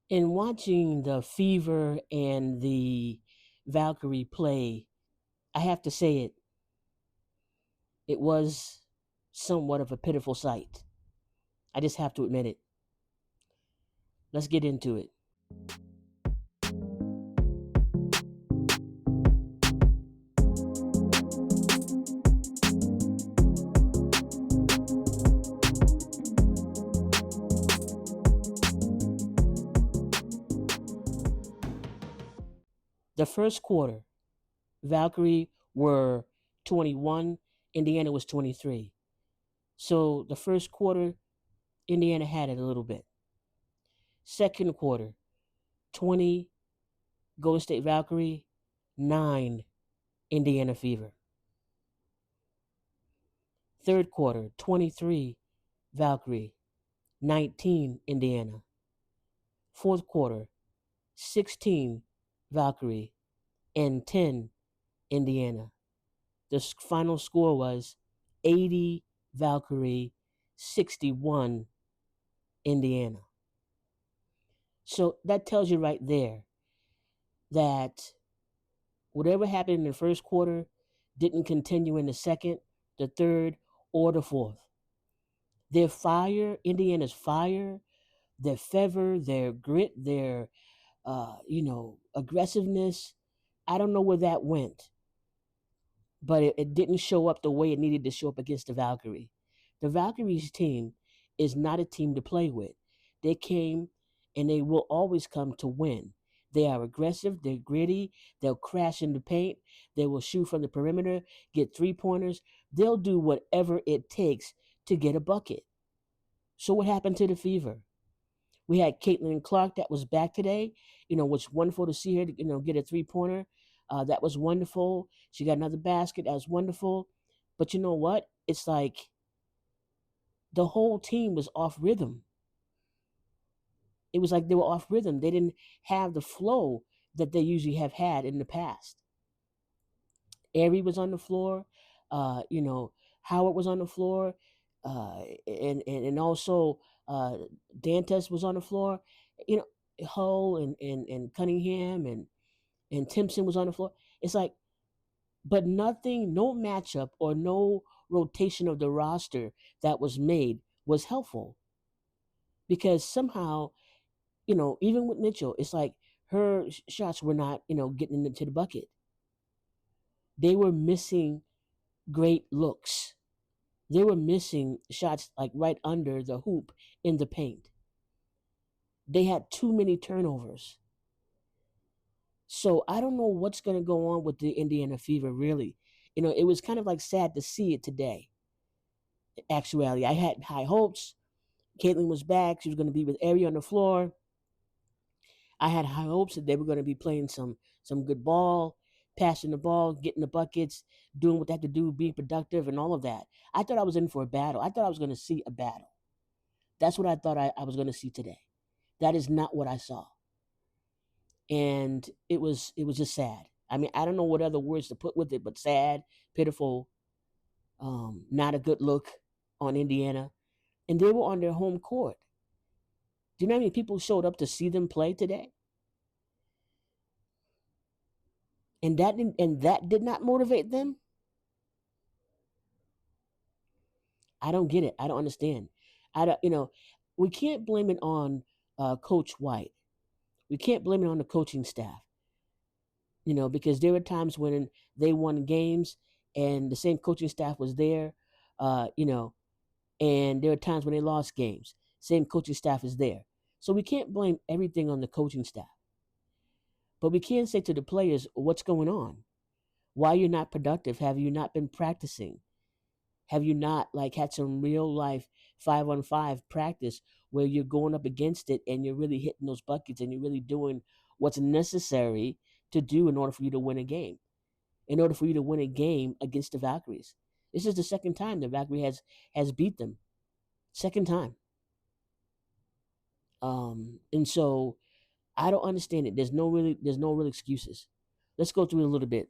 In watching the Fever and the Valkyrie play, I have to say it was somewhat of a pitiful sight. I just have to admit it. Let's get into it. The first quarter, Valkyrie were 21, Indiana was 23. So the first quarter, Indiana had it a little bit. Second quarter, 20, Golden State Valkyrie, 9, Indiana Fever. Third quarter, 23, Valkyrie, 19, Indiana. Fourth quarter, 16, Valkyrie, and 10, Indiana. The final score was 80, Valkyrie, 61, Indiana. So that tells you right there that whatever happened in the first quarter didn't continue in the second, the third, or the fourth. Their fire, Indiana's fire, their fervor, their grit, their aggressiveness. I don't know where that went, but it didn't show up the way it needed to show up against the Valkyrie. The Valkyries team is not a team to play with. They came and they will always come to win. They are aggressive, they're gritty, they'll crash in the paint, they will shoot from the perimeter, get 3 pointers. They'll do whatever it takes to get a bucket. So what happened to the Fever? We had Caitlin Clark that was back today. Which wonderful to see her, get a 3 pointer. That was wonderful. She got another basket. That was wonderful. But you know what? It's like the whole team was off rhythm. It was like they were off rhythm. They didn't have the flow that they usually have had in the past. Ari was on the floor. Howard was on the floor. And also Dantes was on the floor. You know, Hull and Cunningham and Timpson was on the floor. It's like, but nothing, no matchup or no rotation of the roster that was made was helpful because somehow, even with Mitchell, it's like her shots were not, getting into the bucket. They were missing great looks. They were missing shots like right under the hoop in the paint. They had too many turnovers. So I don't know what's going to go on with the Indiana Fever, really. It was kind of like sad to see it today. Actually, I had high hopes. Caitlin was back. She was going to be with Ari on the floor. I had high hopes that they were going to be playing some good ball, passing the ball, getting the buckets, doing what they had to do, being productive, and all of that. I thought I was in for a battle. I thought I was going to see a battle. That's what I thought I was going to see today. That is not what I saw, and it was just sad. I mean, I don't know what other words to put with it, but sad, pitiful, not a good look on Indiana, and they were on their home court. Do you know how many people showed up to see them play today? And that did not motivate them. I don't get it. I don't understand. I don't. We can't blame it on Coach White. We can't blame it on the coaching staff. Because there were times when they won games and the same coaching staff was there. And there were times when they lost games. Same coaching staff is there. So we can't blame everything on the coaching staff. But we can say to the players, what's going on? Why you're not productive? Have you not been practicing? Have you not like had some real life 5-on-5 practice where you're going up against it and you're really hitting those buckets and you're really doing what's necessary to do in order for you to win a game? In order for you to win a game against the Valkyries. This is the second time the Valkyrie has beat them. Second time. And so I don't understand it. There's no real excuses. Let's go through it a little bit.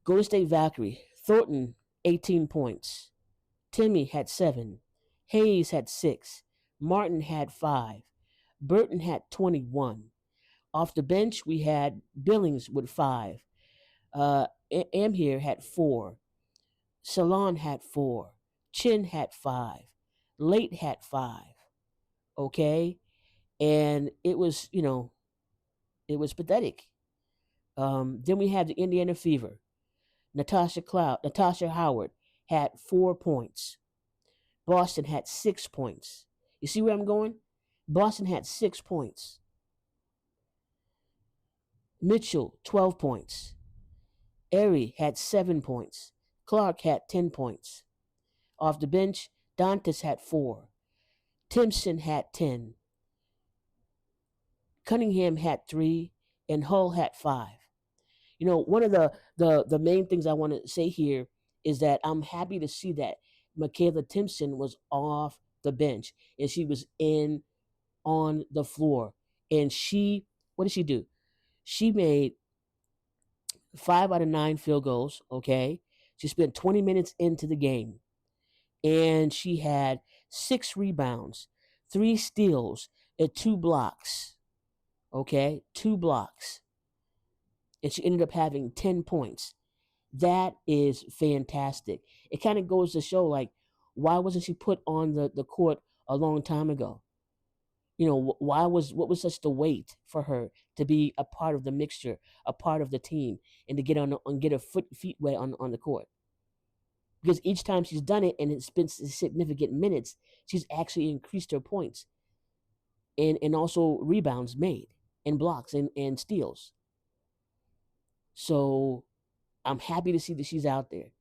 Golden State Valkyrie, Thornton, 18 points. Timmy had 7. Hayes had 6. Martin had 5. Burton had 21. Off the bench, we had Billings with 5. Amir had 4. Salon had 4. Chin had 5. Late had 5. Okay? And it was, it was pathetic. Then we had the Indiana Fever. Natasha Howard had 4 points. Boston had 6 points. You see where I'm going? Boston had 6 points. Mitchell, 12 points. Airy had 7 points. Clark had 10 points. Off the bench, Dantas had 4. Timpson had 10. Cunningham had 3. And Hull had 5. One of the main things I want to say here is that I'm happy to see that Michaela Timpson was off the bench and she was in on the floor. And what did she do? She made 5 out of 9 field goals, okay? She spent 20 minutes into the game. And she had 6 rebounds, 3 steals, and 2 blocks, okay? 2 blocks. And she ended up having 10 points. That is fantastic. It kind of goes to show, like, why wasn't she put on the court a long time ago? What was such the wait for her to be a part of the mixture, a part of the team, and to get her feet wet on the court? Because each time she's done it and it's been significant minutes, she's actually increased her points and also rebounds made and blocks and steals. So I'm happy to see that she's out there.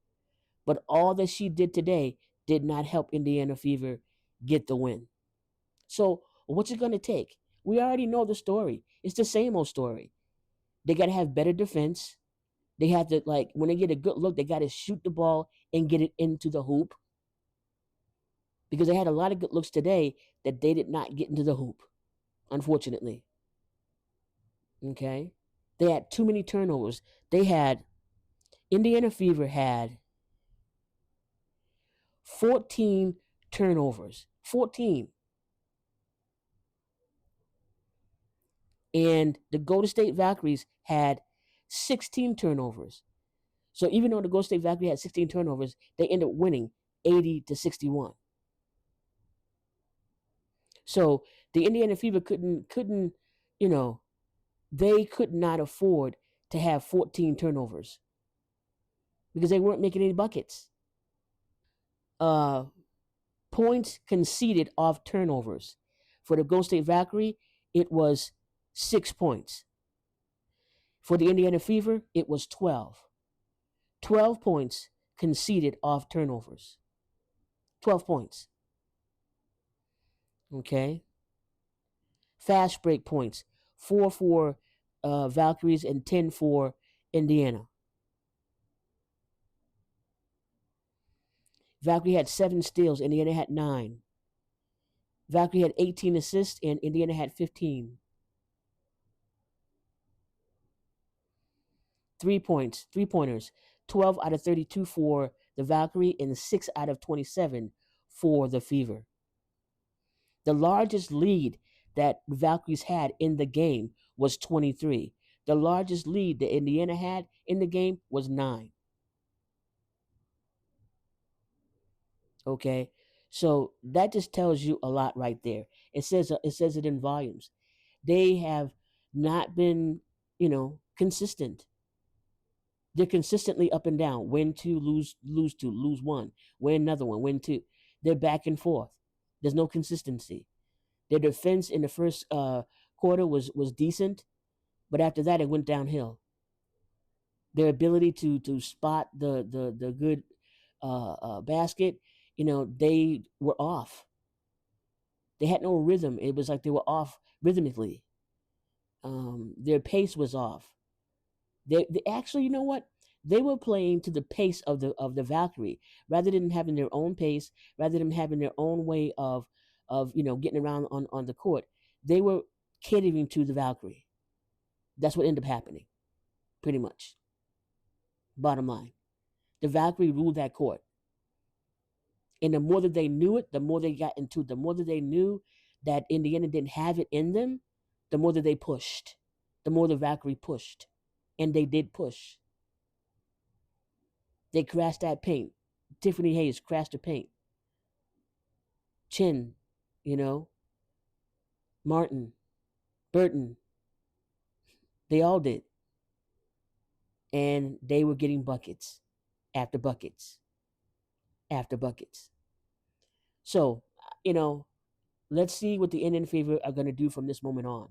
But all that she did today did not help Indiana Fever get the win. So what's it going to take? We already know the story. It's the same old story. They got to have better defense. They have to, like, when they get a good look, they got to shoot the ball and get it into the hoop. Because they had a lot of good looks today that they did not get into the hoop, unfortunately. Okay? They had too many turnovers. Indiana Fever had 14 turnovers. 14. And the Golden State Valkyries had 16 turnovers. So even though the Golden State Valkyries had 16 turnovers, they ended up winning 80-61. So the Indiana Fever couldn't, they could not afford to have 14 turnovers because they weren't making any buckets. Points conceded off turnovers. For the Golden State Valkyrie, it was 6 points. For the Indiana Fever, it was 12. 12 points conceded off turnovers. 12 points. Okay. Fast break points. 4 for Valkyries and 10 for Indiana. Valkyrie had 7 steals. Indiana had 9. Valkyrie had 18 assists and Indiana had 15. 3-pointers. 12 out of 32 for the Valkyrie and 6 out of 27 for the Fever. The largest lead that the Valkyries had in the game was 23. The largest lead that Indiana had in the game was 9. Okay? So that just tells you a lot right there. It says it in volumes. They have not been, consistent. They're consistently up and down. Win 2, lose 2, lose 1, win another one, win 2. They're back and forth. There's no consistency. Their defense in the first quarter was decent, but after that it went downhill. Their ability to spot the good basket, they were off. They had no rhythm. It was like they were off rhythmically. Their pace was off. They actually, you know what? They were playing to the pace of the Valkyrie rather than having their own pace, rather than having their own way of getting around on the court. They were catering to the Valkyrie. That's what ended up happening, pretty much. Bottom line, the Valkyrie ruled that court. And the more that they knew it, the more they got into it, the more that they knew that Indiana didn't have it in them, the more that they pushed, the more the Valkyrie pushed. And they did push. They crashed that paint. Tiffany Hayes crashed the paint. Chin, you know, Martin, Burton, they all did. And they were getting buckets after buckets after buckets. So, you know, let's see what the Indian Fever are going to do from this moment on.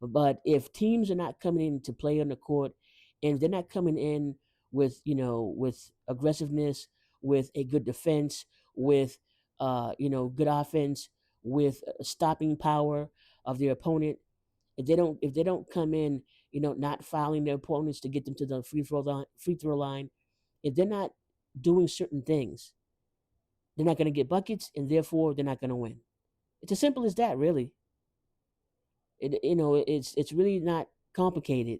But if teams are not coming in to play on the court, and if they're not coming in with with aggressiveness, with a good defense, with good offense, with stopping power of their opponent, if they don't come in, not fouling their opponents to get them to the free throw line, if they're not doing certain things, they're not going to get buckets, and therefore they're not going to win. It's as simple as that, really. It's really not complicated,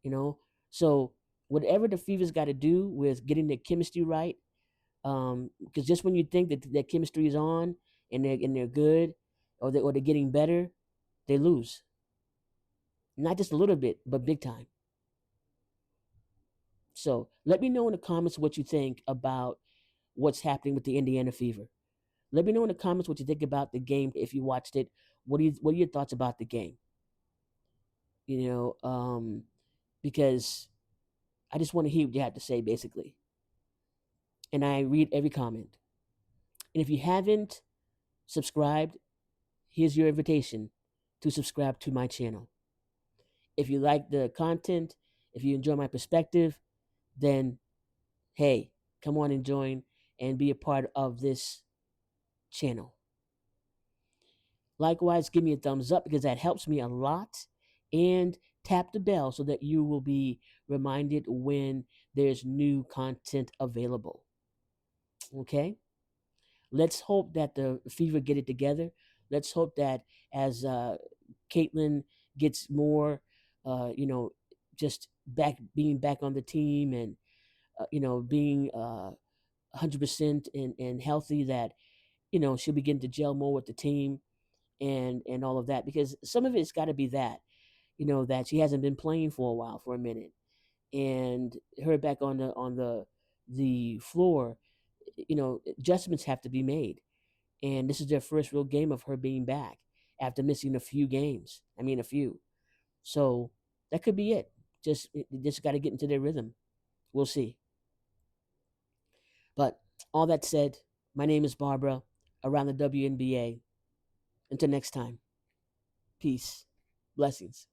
you know. So whatever the Fever's got to do with getting their chemistry right, because just when you think that their chemistry is on and they're good, or they're getting better, they lose. Not just a little bit, but big time. So let me know in the comments what you think about what's happening with the Indiana Fever. Let me know in the comments what you think about the game if you watched it. What are your thoughts about the game? You know, because I just want to hear what you have to say, basically. And I read every comment. And if you haven't subscribed, here's your invitation to subscribe to my channel. If you like the content, if you enjoy my perspective, then hey, come on and join and be a part of this channel. Likewise, give me a thumbs up because that helps me a lot. And tap the bell so that you will be reminded when there's new content available. Okay? Let's hope that the Fever get it together. Let's hope that as Caitlin gets more, just being back on the team, and being 100% and healthy, that she'll begin to gel more with the team and all of that. Because some of it's got to be that that she hasn't been playing for a while, for a minute, and her back on the floor. Adjustments have to be made, and this is their first real game of her being back after missing a few games. I mean, a few. So that could be it. Just got to get into their rhythm. We'll see. But all that said, my name is Barbara, around the WNBA. Until next time, peace, blessings.